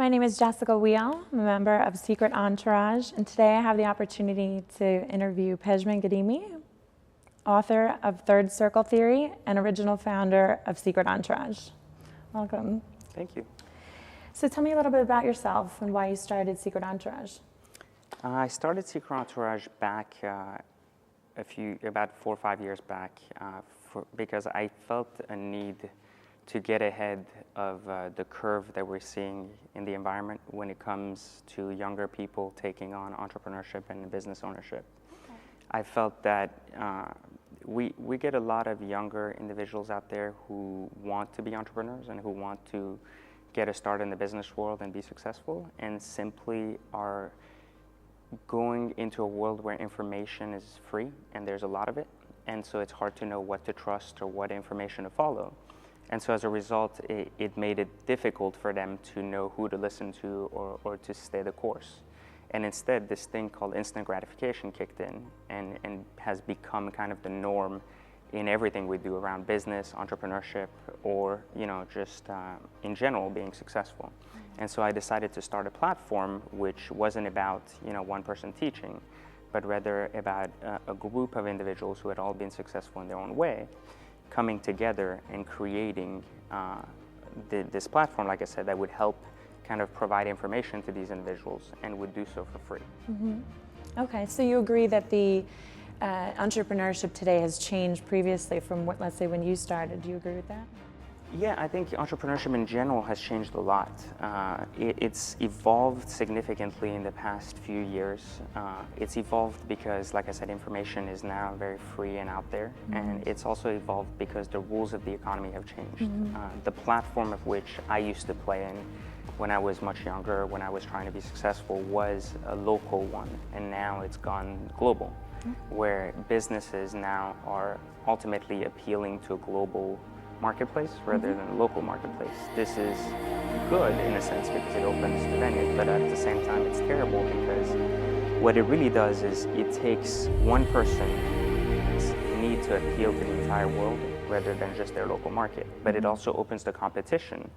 My name is Jessica Wheel. I'm a member of Secret Entourage, and today I have the opportunity to interview Pejman Ghadimi, author of Third Circle Theory and original founder of Secret Entourage. Welcome. Thank you. So tell me a little bit about yourself and why you started Secret Entourage. I started Secret Entourage back about 4 or 5 years back because I felt a need to get ahead of the curve that we're seeing in the environment when it comes to younger people taking on entrepreneurship and business ownership. Okay. I felt that we get a lot of younger individuals out there who want to be entrepreneurs and who want to get a start in the business world and be successful, and simply are going into a world where information is free and there's a lot of it, and so it's hard to know what to trust or what information to follow. And so as a result, it made it difficult for them to know who to listen to or to stay the course. And instead, this thing called instant gratification kicked in and has become kind of the norm in everything we do around business, entrepreneurship, or just in general being successful. And so I decided to start a platform which wasn't about one person teaching, but rather about a group of individuals who had all been successful in their own way, coming together and creating this platform, like I said, that would help kind of provide information to these individuals and would do so for free. Mm-hmm. Okay, so you agree that the entrepreneurship today has changed previously from what, let's say, when you started. Do you agree with that? Yeah, I think entrepreneurship in general has changed a lot. It's evolved significantly in the past few years. It's evolved because, like I said, information is now very free and out there. Mm-hmm. And it's also evolved because the rules of the economy have changed. Mm-hmm. The platform of which I used to play in when I was much younger, when I was trying to be successful, was a local one. And now it's gone global, where businesses now are ultimately appealing to a global marketplace rather than a local marketplace. This is good in a sense because it opens the venue, but at the same time it's terrible because what it really does is it takes one person's need to appeal to the entire world rather than just their local market. But it also opens the competition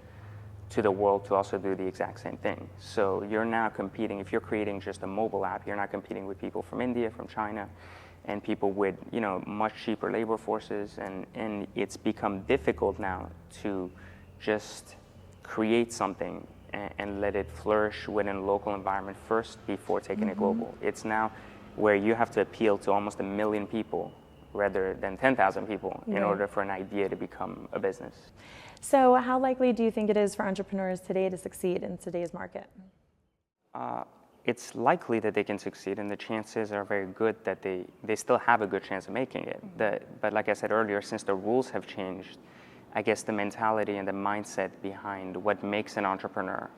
to the world to also do the exact same thing. So you're now competing, if you're creating just a mobile app, you're not competing with people from India, from China, and people with much cheaper labor forces, and it's become difficult now to just create something and let it flourish within a local environment first before taking it global. It's now where you have to appeal to almost 1 million people rather than 10,000 people in order for an idea to become a business. So how likely do you think it is for entrepreneurs today to succeed in today's market? It's likely that they can succeed, and the chances are very good that they still have a good chance of making it. But like I said earlier, since the rules have changed, I guess the mentality and the mindset behind what makes an entrepreneur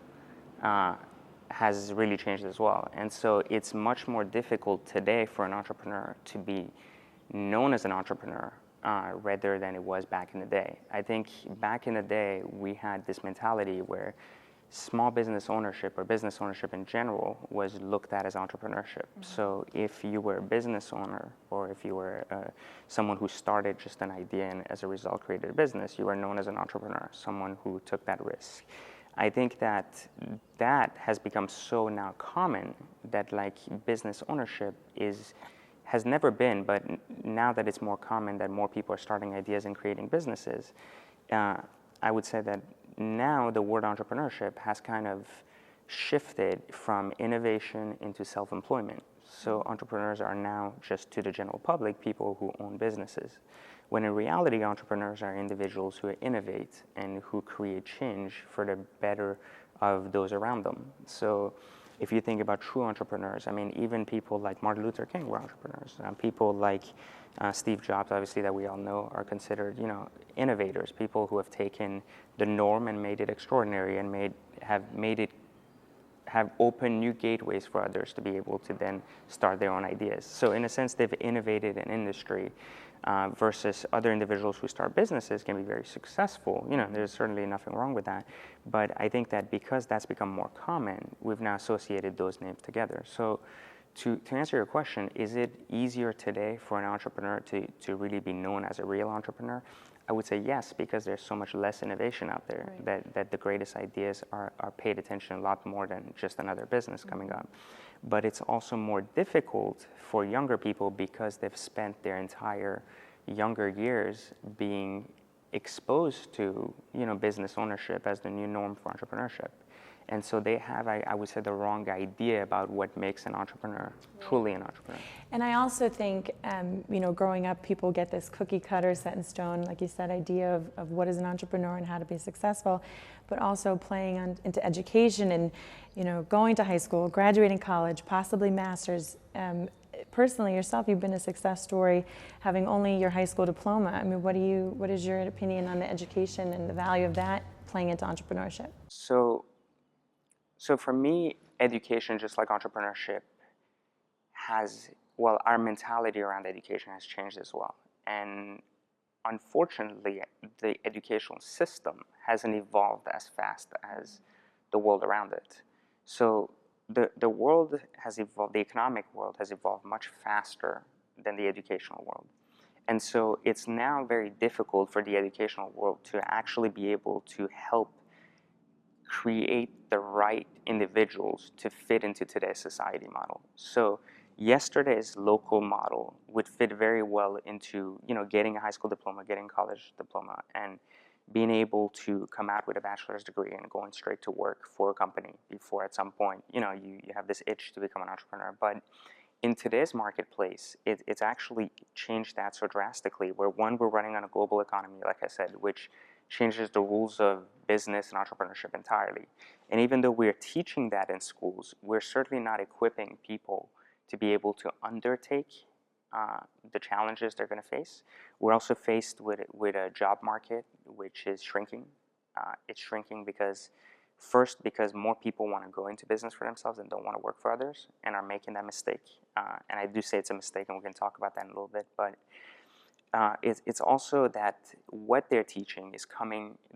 has really changed as well. And so it's much more difficult today for an entrepreneur to be known as an entrepreneur rather than it was back in the day. I think back in the day, we had this mentality where small business ownership or business ownership in general was looked at as entrepreneurship. So if you were a business owner or if you were someone who started just an idea and as a result created a business, you were known as an entrepreneur, someone who took that risk. I think that has become so now common that like business ownership has never been, but now that it's more common that more people are starting ideas and creating businesses, I would say that now the word entrepreneurship has kind of shifted from innovation into self-employment. So entrepreneurs are now just to the general public people who own businesses, when in reality entrepreneurs are individuals who innovate and who create change for the better of those around them. So if you think about true entrepreneurs, I mean, even people like Martin Luther King were entrepreneurs. People like Steve Jobs, obviously, that we all know, are considered, innovators, people who have taken the norm and made it extraordinary and have opened new gateways for others to be able to then start their own ideas. So in a sense, they've innovated an industry versus other individuals who start businesses can be very successful. There's certainly nothing wrong with that. But I think that because that's become more common, we've now associated those names together. So to answer your question, is it easier today for an entrepreneur to really be known as a real entrepreneur? I would say yes, because there's so much less innovation out there, that the greatest ideas are paid attention a lot more than just another business coming up. But it's also more difficult for younger people because they've spent their entire younger years being exposed to, business ownership as the new norm for entrepreneurship. And so they have, I would say, the wrong idea about what makes an entrepreneur truly an entrepreneur. And I also think, growing up, people get this cookie cutter set in stone, like you said, idea of what is an entrepreneur and how to be successful, but also playing into education and, going to high school, graduating college, possibly master's. Personally, yourself, you've been a success story, having only your high school diploma. I mean, what is your opinion on the education and the value of that playing into entrepreneurship? So for me, education, just like entrepreneurship, our mentality around education has changed as well. And unfortunately, the educational system hasn't evolved as fast as the world around it. So the world has evolved, the economic world has evolved much faster than the educational world. And so it's now very difficult for the educational world to actually be able to help create the right individuals to fit into today's society model. So yesterday's local model would fit very well into, getting a high school diploma, getting a college diploma, and being able to come out with a bachelor's degree and going straight to work for a company before at some point, you have this itch to become an entrepreneur. But in today's marketplace, it's actually changed that so drastically, where we're running on a global economy, like I said, which changes the rules of business and entrepreneurship entirely. And even though we're teaching that in schools, we're certainly not equipping people to be able to undertake the challenges they're going to face. We're also faced with a job market which is shrinking. It's shrinking because more people want to go into business for themselves and don't want to work for others and are making that mistake. And I do say it's a mistake, and we're going to talk about that in a little bit. But it's also that what they're teaching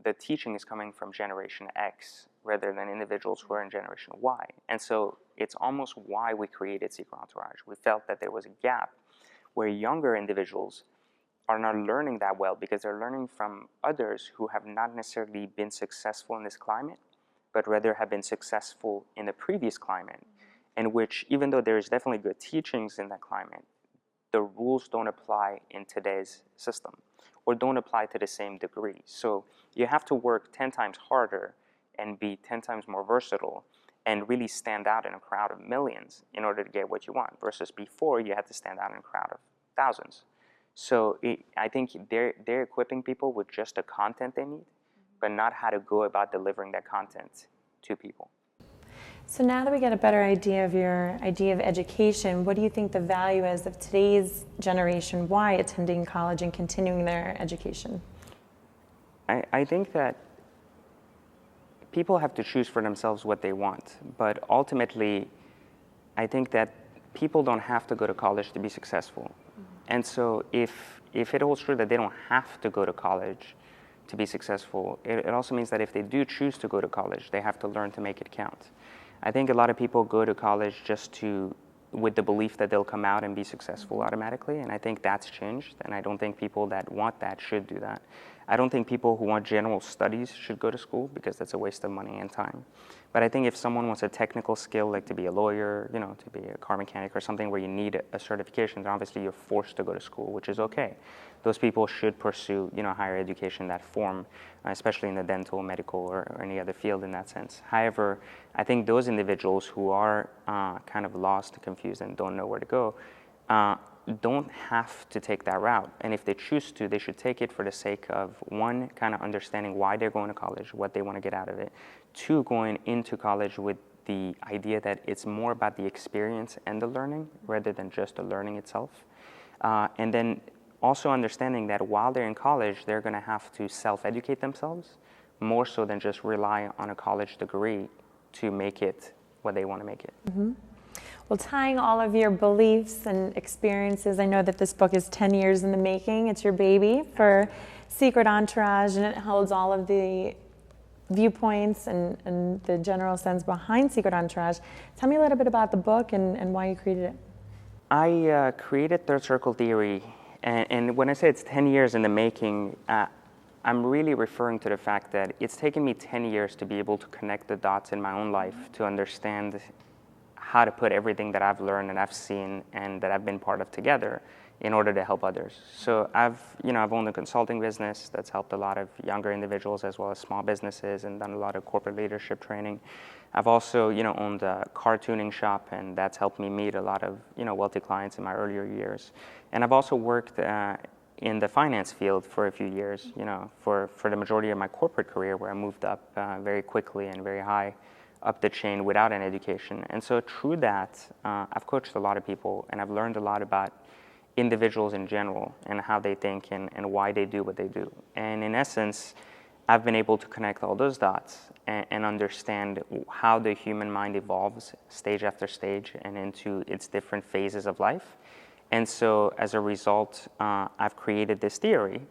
the teaching is coming from Generation X rather than individuals who are in Generation Y. And so it's almost why we created Secret Entourage. We felt that there was a gap where younger individuals are not learning that well because they're learning from others who have not necessarily been successful in this climate, but rather have been successful in the previous climate, in which, even though there is definitely good teachings in that climate, the rules don't apply in today's system or don't apply to the same degree. So you have to work 10 times harder and be 10 times more versatile and really stand out in a crowd of millions in order to get what you want, versus before you had to stand out in a crowd of thousands. So I think they're equipping people with just the content they need, but not how to go about delivering that content to people. So now that we get a better idea of your idea of education, what do you think the value is of today's generation Y attending college and continuing their education? I think that people have to choose for themselves what they want, but ultimately, I think that people don't have to go to college to be successful. Mm-hmm. And so if it holds true that they don't have to go to college to be successful, it also means that if they do choose to go to college, they have to learn to make it count. I think a lot of people go to college with the belief that they'll come out and be successful automatically, and I think that's changed, and I don't think people that want that should do that. I don't think people who want general studies should go to school, because that's a waste of money and time. But I think if someone wants a technical skill, like to be a lawyer, to be a car mechanic or something where you need a certification, then obviously you're forced to go to school, which is okay. Those people should pursue, higher education in that form, especially in the dental, medical, or any other field in that sense. However, I think those individuals who are kind of lost, confused, and don't know where to go, don't have to take that route. And if they choose to, they should take it for the sake of, one, kind of understanding why they're going to college, what they want to get out of it. Two, going into college with the idea that it's more about the experience and the learning rather than just the learning itself. And then also understanding that while they're in college, they're going to have to self-educate themselves more so than just rely on a college degree to make it what they want to make it. Mm-hmm. Well, tying all of your beliefs and experiences, I know that this book is 10 years in the making. It's your baby for Secret Entourage, and it holds all of the viewpoints and the general sense behind Secret Entourage. Tell me a little bit about the book and why you created it. I created Third Circle Theory, and when I say it's 10 years in the making, I'm really referring to the fact that it's taken me 10 years to be able to connect the dots in my own life to understand how to put everything that I've learned and I've seen and that I've been part of together in order to help others. So I've owned a consulting business that's helped a lot of younger individuals as well as small businesses and done a lot of corporate leadership training. I've also, owned a car tuning shop, and that's helped me meet a lot of, wealthy clients in my earlier years. And I've also worked in the finance field for a few years, for the majority of my corporate career, where I moved up very quickly and very high up the chain without an education. And so through that, I've coached a lot of people, and I've learned a lot about individuals in general and how they think and why they do what they do. And in essence, I've been able to connect all those dots and understand how the human mind evolves stage after stage and into its different phases of life. And so as a result, I've created this theory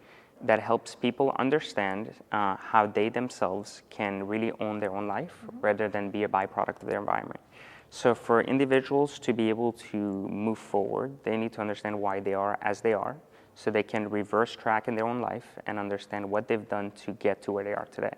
that helps people understand how they themselves can really own their own life rather than be a byproduct of their environment. So for individuals to be able to move forward, they need to understand why they are as they are, so they can reverse track in their own life and understand what they've done to get to where they are today.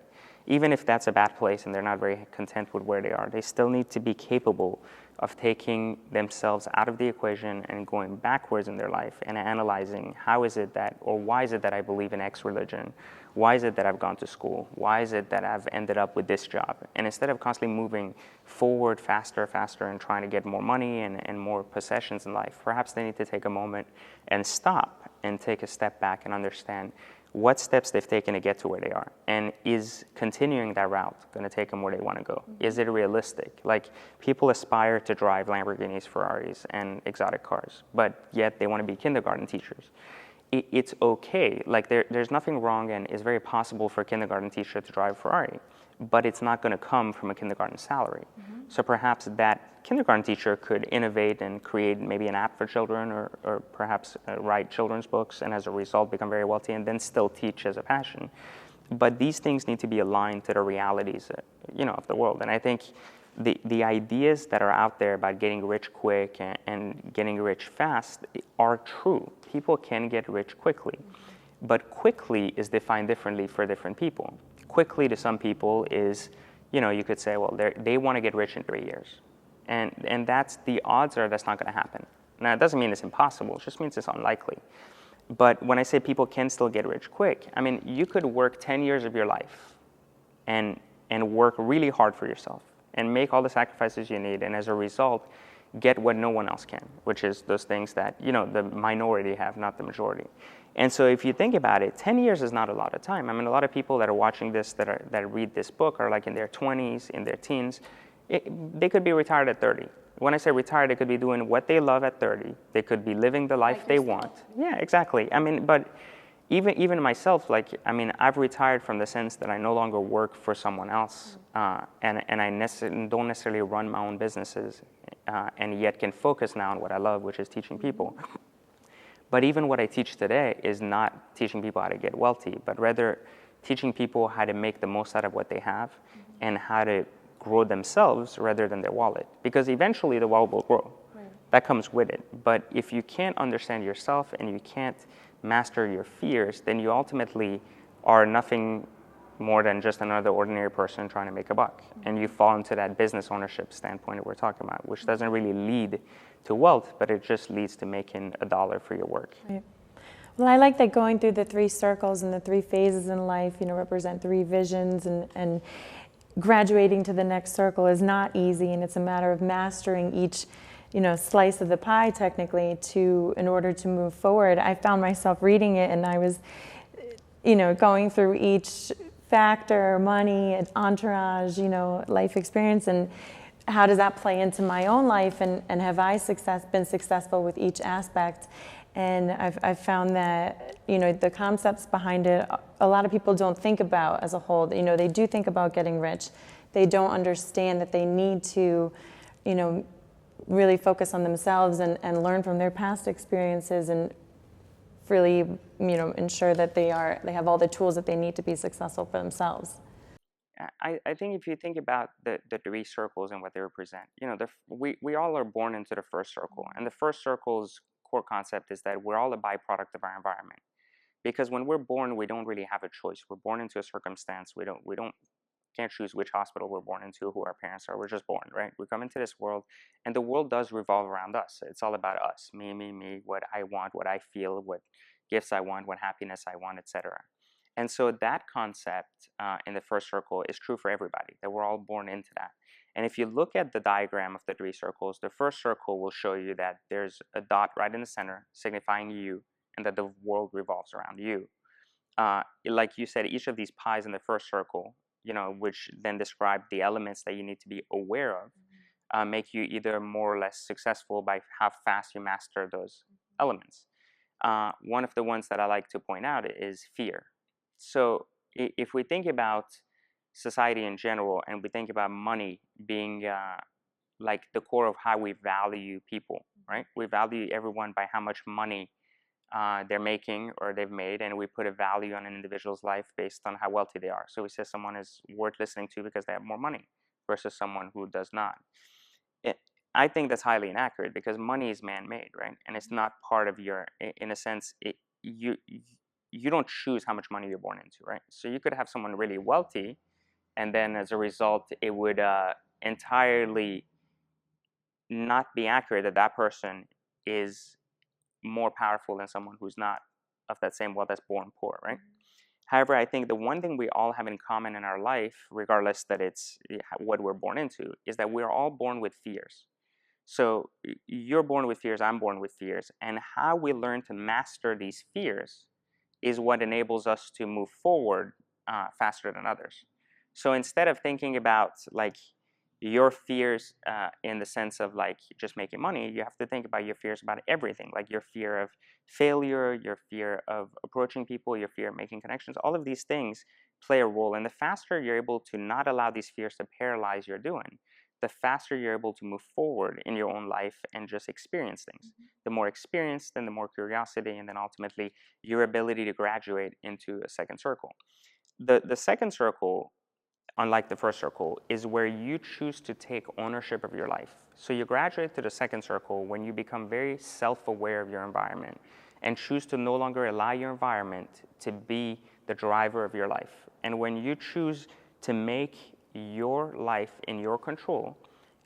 Even if that's a bad place and they're not very content with where they are, they still need to be capable of taking themselves out of the equation and going backwards in their life and analyzing how is it that, or why is it that I believe in X religion? Why is it that I've gone to school? Why is it that I've ended up with this job? And instead of constantly moving forward faster and trying to get more money and more possessions in life, perhaps they need to take a moment and stop and take a step back and understand what steps they've taken to get to where they are. And is continuing that route going to take them where they want to go? Is it realistic? Like, people aspire to drive Lamborghinis, Ferraris, and exotic cars, but yet they want to be kindergarten teachers. It's okay. Like, there's nothing wrong, and it's very possible for a kindergarten teacher to drive a Ferrari, but it's not going to come from a kindergarten salary. So perhaps that kindergarten teacher could innovate and create maybe an app for children, or perhaps write children's books, and as a result become very wealthy and then still teach as a passion. But these things need to be aligned to the realities of the world. And I think the ideas that are out there about getting rich quick and getting rich fast are true. People can get rich quickly, but quickly is defined differently for different people. Quickly to some people is, you could say, well, they want to get rich in 3 years. And that's, the odds are that's not going to happen. Now, it doesn't mean it's impossible, it just means it's unlikely. But when I say people can still get rich quick, I mean, you could work 10 years of your life and work really hard for yourself and make all the sacrifices you need, and as a result, get what no one else can, which is those things that, the minority have, not the majority. And so if you think about it, 10 years is not a lot of time. I mean, a lot of people that are watching this, that read this book, are like in their 20s, in their teens. They could be retired at 30. When I say retired, they could be doing what they love at 30. They could be living the life they want. Yeah, exactly. I mean, but even myself, I've retired from the sense that I no longer work for someone else, and I don't necessarily run my own businesses, and yet can focus now on what I love, which is teaching people. But even what I teach today is not teaching people how to get wealthy, but rather teaching people how to make the most out of what they have and how to grow themselves rather than their wallet. Because eventually the wallet will grow. Right. That comes with it. But if you can't understand yourself and you can't master your fears, then you ultimately are nothing more than just another ordinary person trying to make a buck. And you fall into that business ownership standpoint that we're talking about, which doesn't really lead to wealth, but it just leads to making a dollar for your work. Right. Well, I like that going through the 3 circles and the 3 phases in life, represent 3 visions, and graduating to the next circle is not easy, and it's a matter of mastering each, slice of the pie technically in order to move forward. I found myself reading it, and I was, going through each factor, money, entourage, life experience, and how does that play into my own life, and have I been successful with each aspect? And I've found that, the concepts behind it, a lot of people don't think about as a whole. They do think about getting rich. They don't understand that they need to, really focus on themselves and learn from their past experiences, and really, ensure that they have all the tools that they need to be successful for themselves. I think if you think about the three circles and what they represent, we all are born into the first circle. And the first circle's core concept is that we're all a byproduct of our environment. Because when we're born, we don't really have a choice. We're born into a circumstance. We don't can't choose which hospital we're born into, who our parents are. We're just born, right? We come into this world, and the world does revolve around us. It's all about us, me, what I want, what I feel, what gifts I want, what happiness I want, etc. And so that concept in the first circle is true for everybody, that we're all born into that. And if you look at the diagram of the three circles, the first circle will show you that there's a dot right in the center signifying you, and that the world revolves around you. Like you said, each of these pies in the first circle, which then describe the elements that you need to be aware of, make you either more or less successful by how fast you master those elements. One of the ones that I like to point out is fear. So if we think about society in general, and we think about money being like the core of how we value people, right? We value everyone by how much money they're making or they've made, and we put a value on an individual's life based on how wealthy they are. So we say someone is worth listening to because they have more money versus someone who does not. I think that's highly inaccurate, because money is man-made, right? And it's not part of your, in a sense, you don't choose how much money you're born into, right? So you could have someone really wealthy, and then as a result, it would entirely not be accurate that that person is more powerful than someone who's not of that same wealth, that's born poor, right? However, I think the one thing we all have in common in our life, regardless that it's what we're born into, is that we're all born with fears. So you're born with fears, I'm born with fears, and how we learn to master these fears is what enables us to move forward faster than others. So instead of thinking about like your fears in the sense of like just making money, you have to think about your fears about everything, like your fear of failure, your fear of approaching people, your fear of making connections. All of these things play a role, and the faster you're able to not allow these fears to paralyze your doing, the faster you're able to move forward in your own life and just experience things. The more experience, then the more curiosity, and then ultimately your ability to graduate into a second circle. The second circle, unlike the first circle, is where you choose to take ownership of your life. So you graduate to the second circle when you become very self-aware of your environment and choose to no longer allow your environment to be the driver of your life. And when you choose to make your life in your control,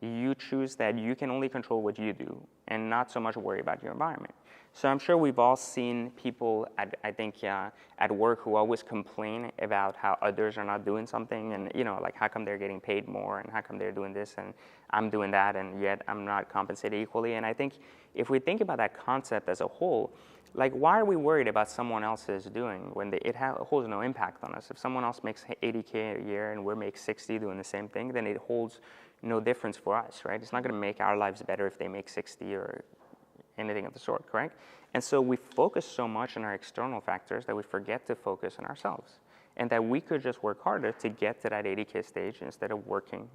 you choose that you can only control what you do and not so much worry about your environment. So I'm sure we've all seen people at work who always complain about how others are not doing something, and like how come they're getting paid more, and how come they're doing this and I'm doing that, and yet I'm not compensated equally. And I think if we think about that concept as a whole, like, why are we worried about someone else's doing when it holds no impact on us? If someone else makes $80K a year and we make 60 doing the same thing, then it holds no difference for us, right? It's not going to make our lives better if they make 60 or anything of the sort, correct? And so we focus so much on our external factors that we forget to focus on ourselves, and that we could just work harder to get to that 80K stage instead of working,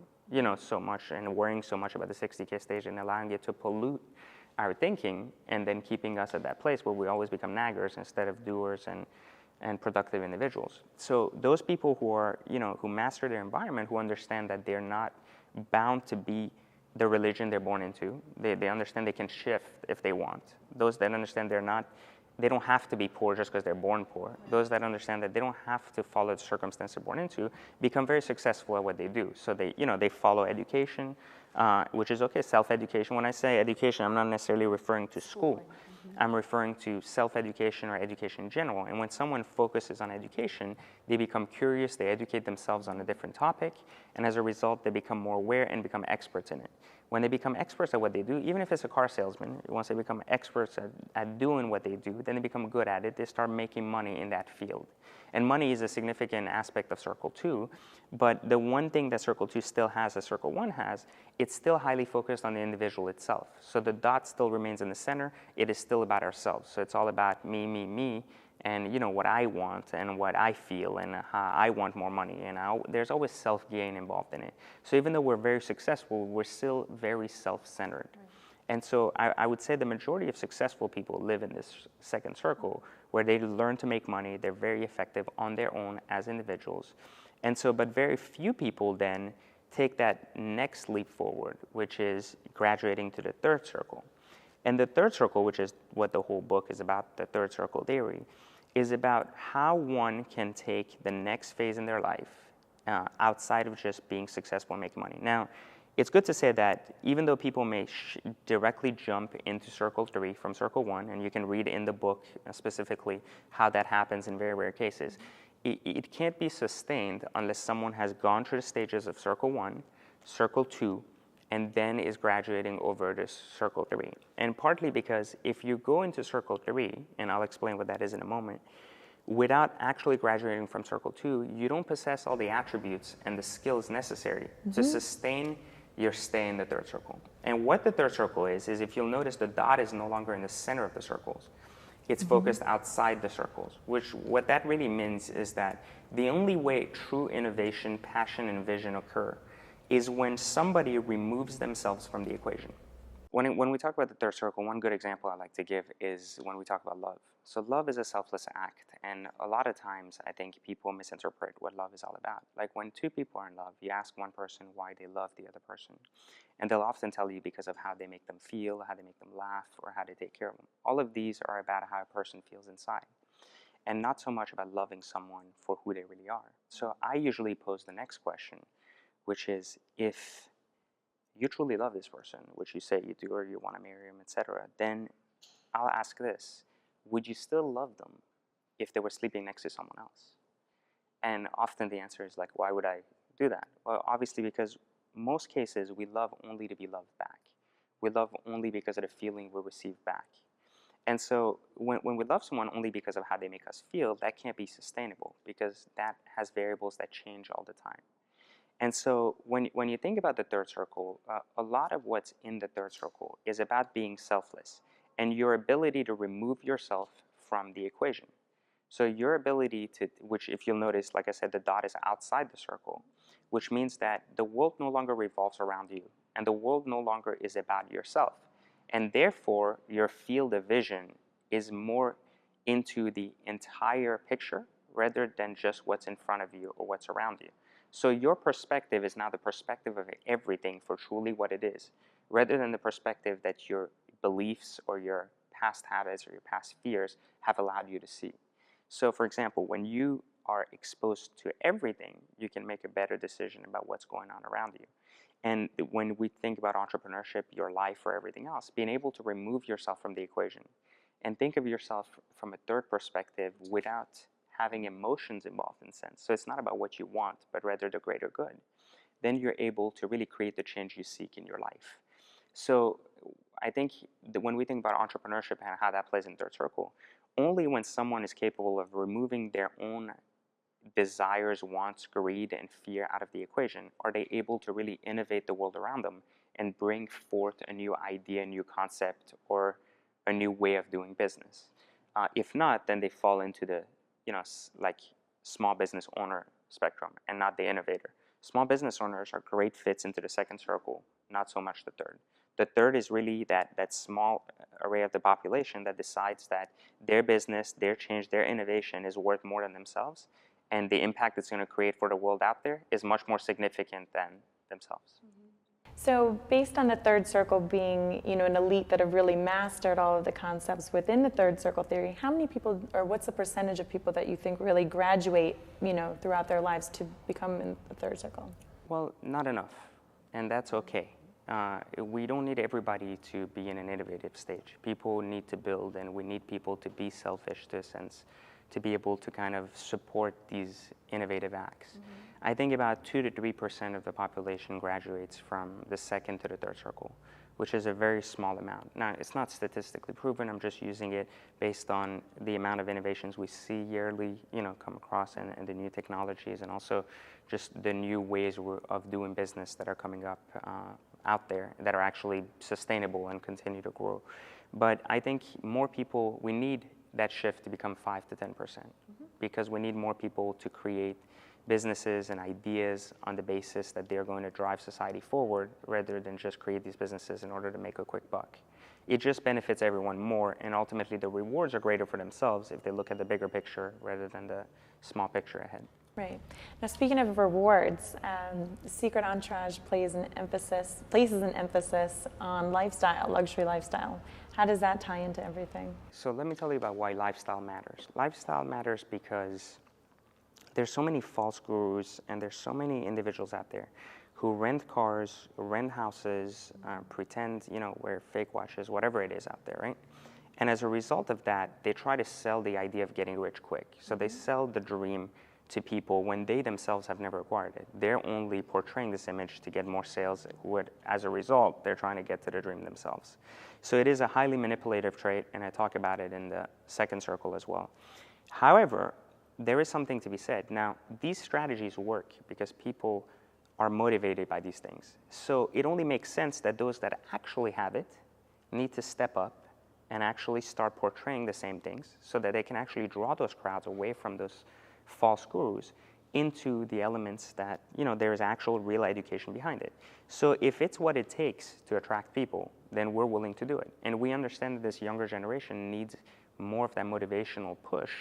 so much and worrying so much about the 60K stage and allowing it to pollute our thinking, and then keeping us at that place where we always become naggers instead of doers and productive individuals. So those people who are, who master their environment, who understand that they're not bound to be the religion they're born into, they understand they can shift if they want. Those that understand they don't have to be poor just because they're born poor. Those that understand that they don't have to follow the circumstance they're born into become very successful at what they do. So they follow education, which is okay, self-education. When I say education, I'm not necessarily referring to school. I'm referring to self-education or education in general. And when someone focuses on education, they become curious, they educate themselves on a different topic, and as a result, they become more aware and become experts in it. When they become experts at what they do, even if it's a car salesman, once they become experts at doing what they do, then they become good at it. They start making money in that field. And money is a significant aspect of Circle 2, but the one thing that Circle 2 still has, as Circle 1 has, it's still highly focused on the individual itself. So the dot still remains in the center. It is still about ourselves. So it's all about me, and what I want and what I feel and how I want more money. And there's always self-gain involved in it. So even though we're very successful, we're still very self-centered. Right. And so I would say the majority of successful people live in this second circle where they learn to make money. They're very effective on their own as individuals. And so, but very few people then take that next leap forward, which is graduating to the third circle. And the third circle, which is what the whole book is about, the third circle theory, is about how one can take the next phase in their life outside of just being successful and making money. Now, it's good to say that even though people may directly jump into circle 3 from circle 1, and you can read in the book specifically how that happens in very rare cases, it can't be sustained unless someone has gone through the stages of circle 1, circle 2, and then is graduating over to circle 3. And partly because if you go into circle 3, and I'll explain what that is in a moment, without actually graduating from circle 2, you don't possess all the attributes and the skills necessary to sustain your stay in the third circle. And what the third circle is if you'll notice the dot is no longer in the center of the circles. It's focused outside the circles, which what that really means is that the only way true innovation, passion, and vision occur is when somebody removes themselves from the equation. When we talk about the third circle, one good example I like to give is when we talk about love. So love is a selfless act, and a lot of times I think people misinterpret what love is all about. Like when two people are in love, you ask one person why they love the other person, and they'll often tell you because of how they make them feel, how they make them laugh, or how they take care of them. All of these are about how a person feels inside, and not so much about loving someone for who they really are. So I usually pose the next question, which is, if you truly love this person, which you say you do, or you want to marry him, etc., then I'll ask this: would you still love them if they were sleeping next to someone else? And often the answer is like, why would I do that? Well, obviously because most cases we love only to be loved back. We love only because of the feeling we receive back. And so when we love someone only because of how they make us feel, that can't be sustainable because that has variables that change all the time. And so when you think about the third circle, a lot of what's in the third circle is about being selfless and your ability to remove yourself from the equation. So your ability to, which if you'll notice, like I said, the dot is outside the circle, which means that the world no longer revolves around you and the world no longer is about yourself. And therefore, your field of vision is more into the entire picture rather than just what's in front of you or what's around you. So your perspective is now the perspective of everything for truly what it is, rather than the perspective that your beliefs or your past habits or your past fears have allowed you to see. So for example, when you are exposed to everything, you can make a better decision about what's going on around you. And when we think about entrepreneurship, your life, or everything else, being able to remove yourself from the equation and think of yourself from a third perspective without having emotions involved in a sense. So it's not about what you want, but rather the greater good. Then you're able to really create the change you seek in your life. So I think that when we think about entrepreneurship and how that plays in third circle, only when someone is capable of removing their own desires, wants, greed, and fear out of the equation are they able to really innovate the world around them and bring forth a new idea, a new concept, or a new way of doing business. If not, then they fall into the like small business owner spectrum and not the innovator. Small business owners are great fits into the second circle, not so much the third. The third is really that small array of the population that decides that their business, their change, their innovation is worth more than themselves, and the impact it's going to create for the world out there is much more significant than themselves. So based on the third circle being, an elite that have really mastered all of the concepts within the third circle theory, how many people, or what's the percentage of people that you think really graduate, throughout their lives to become in the third circle? Well, not enough, and that's okay. We don't need everybody to be in an innovative stage. People need to build, and we need people to be selfish to a sense, to be able to kind of support these innovative acts. Mm-hmm. I think about 2 to 3% of the population graduates from the second to the third circle, which is a very small amount. Now, it's not statistically proven. I'm just using it based on the amount of innovations we see yearly, come across, and the new technologies, and also just the new ways of doing business that are coming up out there that are actually sustainable and continue to grow. But I think more people, we need that shift to become 5 to 10%, because we need more people to create businesses and ideas on the basis that they're going to drive society forward rather than just create these businesses in order to make a quick buck. It just benefits everyone more, and ultimately the rewards are greater for themselves if they look at the bigger picture rather than the small picture ahead. Right. Now, speaking of rewards, Secret Entourage places an emphasis on lifestyle, luxury lifestyle. How does that tie into everything? So let me tell you about why lifestyle matters. Lifestyle matters because there's so many false gurus and there's so many individuals out there who rent cars, rent houses, pretend, wear fake watches, whatever it is out there, right? And as a result of that, they try to sell the idea of getting rich quick. So they sell the dream to people when they themselves have never acquired it. They're only portraying this image to get more sales, as a result, they're trying to get to the dream themselves. So it is a highly manipulative trait, and I talk about it in the second circle as well. However, there is something to be said. Now, these strategies work because people are motivated by these things. So it only makes sense that those that actually have it need to step up and actually start portraying the same things so that they can actually draw those crowds away from those false gurus into the elements that, there is actual real education behind it. So if it's what it takes to attract people, then we're willing to do it. And we understand that this younger generation needs more of that motivational push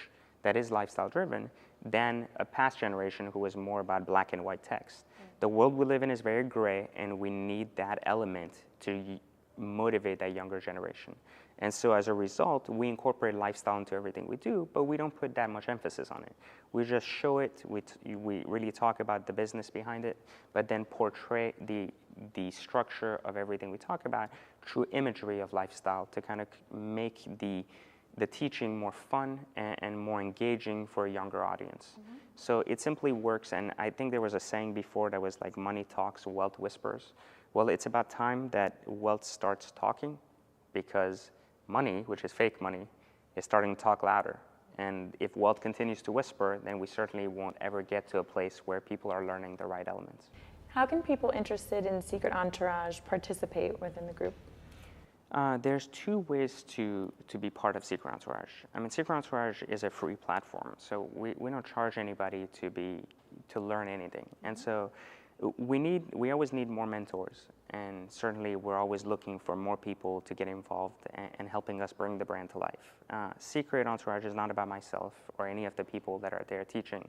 that is lifestyle driven than a past generation who was more about black and white text. The world we live in is very gray, and we need that element to motivate that younger generation. And so as a result, we incorporate lifestyle into everything we do, but we don't put that much emphasis on it. We just show it, we really talk about the business behind it, but then portray the structure of everything we talk about through imagery of lifestyle to kind of make the teaching more fun and more engaging for a younger audience. So it simply works, and I think there was a saying before that was like, money talks, wealth whispers. Well, it's about time that wealth starts talking, because money, which is fake money, is starting to talk louder. And if wealth continues to whisper, then we certainly won't ever get to a place where people are learning the right elements. How can people interested in Secret Entourage participate within the group? There's two ways to be part of Secret Entourage. I mean, Secret Entourage is a free platform, so we don't charge anybody to learn anything. And so we always need more mentors, and certainly we're always looking for more people to get involved and helping us bring the brand to life. Secret Entourage is not about myself or any of the people that are there teaching,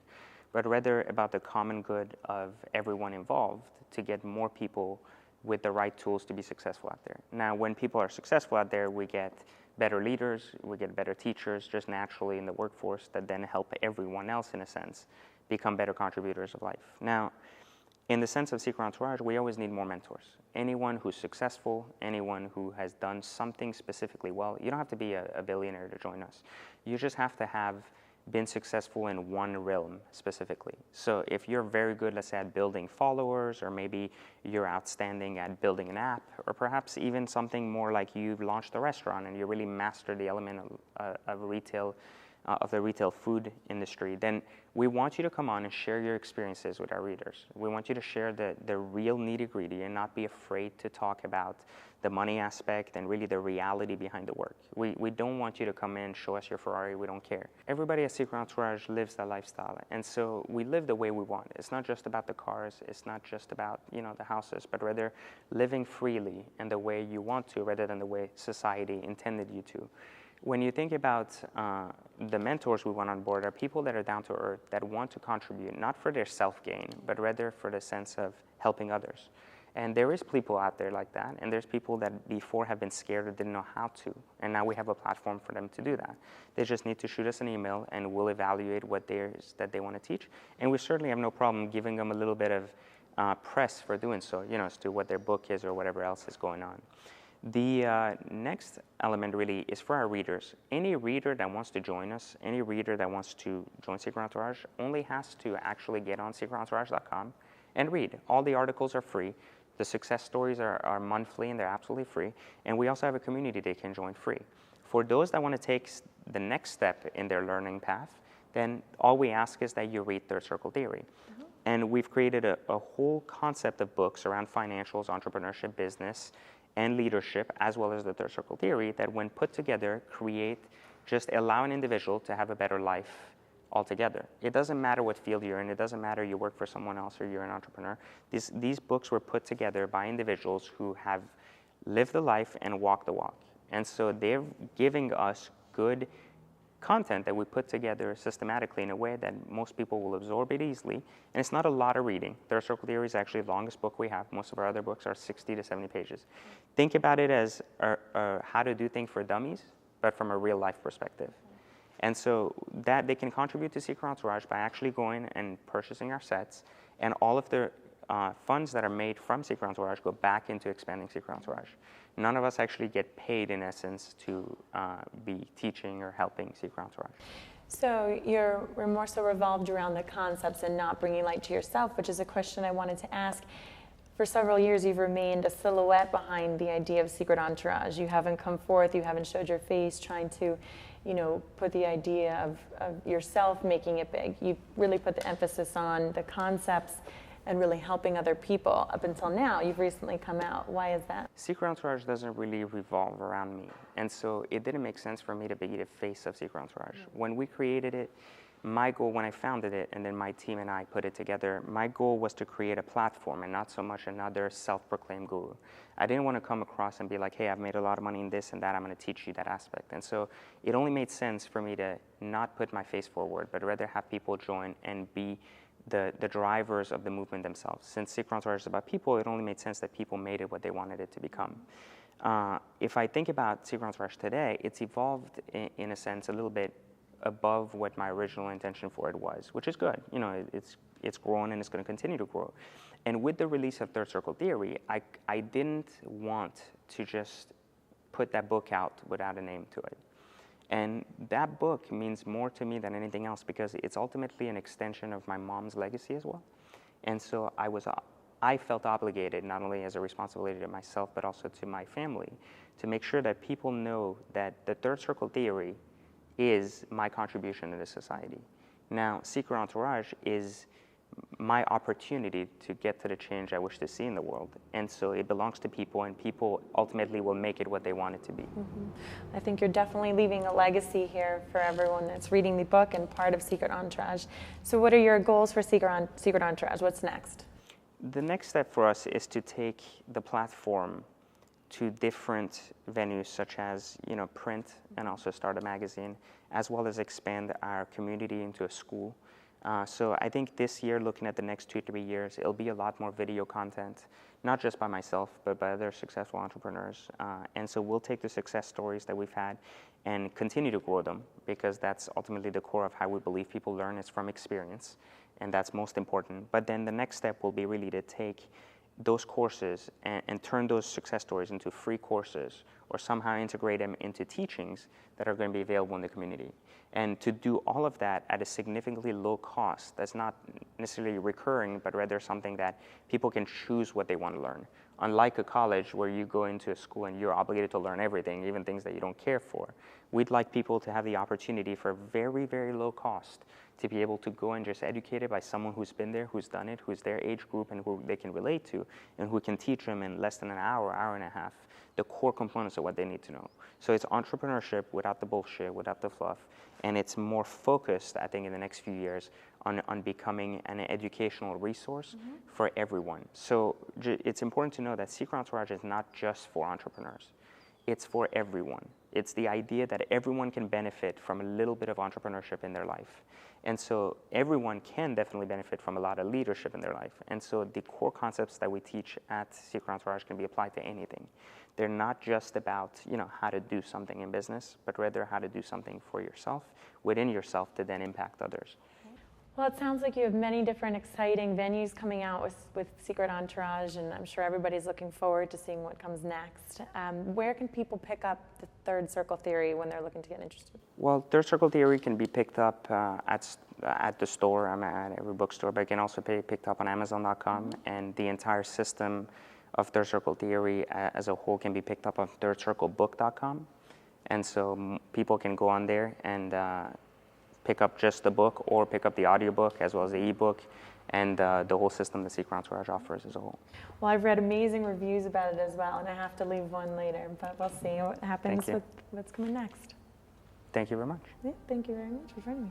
but rather about the common good of everyone involved to get more people with the right tools to be successful out there. Now, when people are successful out there, we get better leaders, we get better teachers just naturally in the workforce that then help everyone else, in a sense, become better contributors of life. Now, in the sense of Secret Entourage, we always need more mentors. Anyone who's successful, anyone who has done something specifically well, you don't have to be a billionaire to join us. You just have to have been successful in one realm specifically. So if you're very good, let's say, at building followers, or maybe you're outstanding at building an app, or perhaps even something more like you've launched a restaurant and you really mastered the element of retail, of the retail food industry, then we want you to come on and share your experiences with our readers. We want you to share the real nitty-gritty and not be afraid to talk about the money aspect and really the reality behind the work. We don't want you to come in and show us your Ferrari. We don't care. Everybody at Secret Entourage lives that lifestyle, and so we live the way we want. It's not just about the cars. It's not just about the houses, but rather living freely and the way you want to, rather than the way society intended you to. When you think about the mentors we want on board, are people that are down to earth, that want to contribute, not for their self-gain, but rather for the sense of helping others. And there is people out there like that, and there's people that before have been scared or didn't know how to, and now we have a platform for them to do that. They just need to shoot us an email, and we'll evaluate what there is that they want to teach. And we certainly have no problem giving them a little bit of press for doing so, as to what their book is or whatever else is going on. The next element really is for our readers. Any reader that wants to join us, any reader that wants to join Secret Entourage, only has to actually get on secretentourage.com and read. All the articles are free. The success stories are monthly, and they're absolutely free. And we also have a community they can join free. For those that want to take the next step in their learning path, then all we ask is that you read Third Circle Theory. Mm-hmm. And we've created a whole concept of books around financials, entrepreneurship, business, and leadership, as well as the Third Circle Theory, that when put together, allow an individual to have a better life altogether. It doesn't matter what field you're in. It doesn't matter you work for someone else or you're an entrepreneur. These books were put together by individuals who have lived the life and walked the walk. And so they're giving us good content that we put together systematically in a way that most people will absorb it easily. And it's not a lot of reading. Third Circle Theory is actually the longest book we have. Most of our other books are 60 to 70 pages. Think about it as how to do things for dummies, but from a real life perspective. And so that they can contribute to Secret Entourage by actually going and purchasing our sets, and all of the funds that are made from Secret Entourage go back into expanding Secret Entourage. None of us actually get paid, in essence, to be teaching or helping Secret Entourage. So we're more so revolved around the concepts and not bringing light to yourself, which is a question I wanted to ask. For several years, you've remained a silhouette behind the idea of Secret Entourage. You haven't come forth, you haven't showed your face, trying to, put the idea of yourself making it big. You really put the emphasis on the concepts and really helping other people. Up until now, you've recently come out. Why is that? Secret Entourage doesn't really revolve around me. And so it didn't make sense for me to be the face of Secret Entourage. When we created it, my goal when I founded it, and then my team and I put it together, my goal was to create a platform and not so much another self-proclaimed guru. I didn't want to come across and be like, hey, I've made a lot of money in this and that, I'm going to teach you that aspect. And so it only made sense for me to not put my face forward, but rather have people join and be the drivers of the movement themselves. Since Secret Entourage is about people, it only made sense that people made it what they wanted it to become. If I think about Secret Entourage today, it's evolved in a sense a little bit above what my original intention for it was, which is good. It's grown and it's going to continue to grow. And with the release of Third Circle Theory, I didn't want to just put that book out without a name to it. And that book means more to me than anything else because it's ultimately an extension of my mom's legacy as well. And so I felt obligated, not only as a responsibility to myself, but also to my family, to make sure that people know that the Third Circle Theory is my contribution to the society. Now, Secret Entourage is my opportunity to get to the change I wish to see in the world. And so it belongs to people, and people ultimately will make it what they want it to be. Mm-hmm. I think you're definitely leaving a legacy here for everyone that's reading the book and part of Secret Entourage. So what are your goals for Secret Entourage? What's next? The next step for us is to take the platform to different venues such as print and also start a magazine, as well as expand our community into a school. So I think this year, looking at the next 2-3 years, it'll be a lot more video content, not just by myself, but by other successful entrepreneurs. And so we'll take the success stories that we've had and continue to grow them, because that's ultimately the core of how we believe people learn is from experience, and that's most important. But then the next step will be really to take those courses and turn those success stories into free courses, or somehow integrate them into teachings that are going to be available in the community. And to do all of that at a significantly low cost that's not necessarily recurring, but rather something that people can choose what they want to learn. Unlike a college where you go into a school and you're obligated to learn everything, even things that you don't care for, we'd like people to have the opportunity for very, very low cost to be able to go and just educated by someone who's been there, who's done it, who's their age group and who they can relate to, and who can teach them in less than an hour, hour and a half, the core components of what they need to know. So it's entrepreneurship without the bullshit, without the fluff, and it's more focused, I think, in the next few years on becoming an educational resource for everyone. So it's important to know that Secret Entourage is not just for entrepreneurs. It's for everyone. It's the idea that everyone can benefit from a little bit of entrepreneurship in their life. And so everyone can definitely benefit from a lot of leadership in their life. And so the core concepts that we teach at Secret Entourage can be applied to anything. They're not just about, how to do something in business, but rather how to do something for yourself, within yourself, to then impact others. Well, it sounds like you have many different exciting venues coming out with Secret Entourage, and I'm sure everybody's looking forward to seeing what comes next. Where can people pick up the Third Circle Theory when they're looking to get interested? Well, Third Circle Theory can be picked up at the store. I'm at every bookstore, but it can also be picked up on Amazon.com, and the entire system of Third Circle Theory as a whole can be picked up on thirdcirclebook.com. And so people can go on there and pick up just the book, or pick up the audiobook as well as the ebook, and the whole system that Secret Entourage offers as a whole. Well, I've read amazing reviews about it as well, and I have to leave one later, but we'll see what happens with what's coming next. Thank you very much. Yeah, thank you very much for joining me.